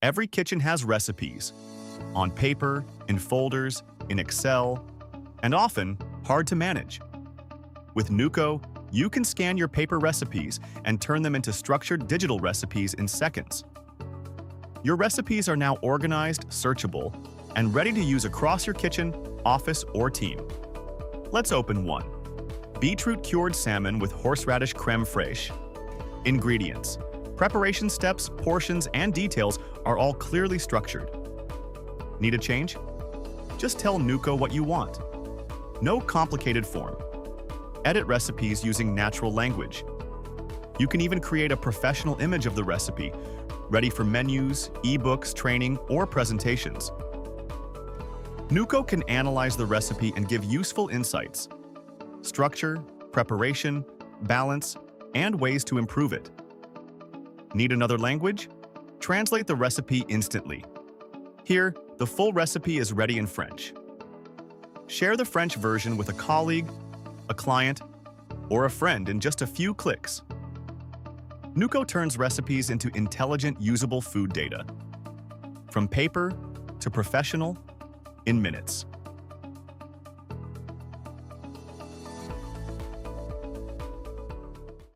Every kitchen has recipes, on paper, in folders, in Excel, and often hard to manage. With Nooko, you can scan your paper recipes and turn them into structured digital recipes in seconds. Your recipes are now organized, searchable, and ready to use across your kitchen, office, or team. Let's open one. Beetroot cured salmon with horseradish creme fraiche. Ingredients. Preparation steps, portions, and details are all clearly structured. Need a change? Just tell Nooko what you want. No complicated form. Edit recipes using natural language. You can even create a professional image of the recipe, ready for menus, ebooks, training, or presentations. Nooko can analyze the recipe and give useful insights. Structure, preparation, balance, and ways to improve it. Need another language? Translate the recipe instantly. Here, the full recipe is ready in French. Share the French version with a colleague, a client, or a friend in just a few clicks. Nooko turns recipes into intelligent, usable food data. From paper to professional, in minutes.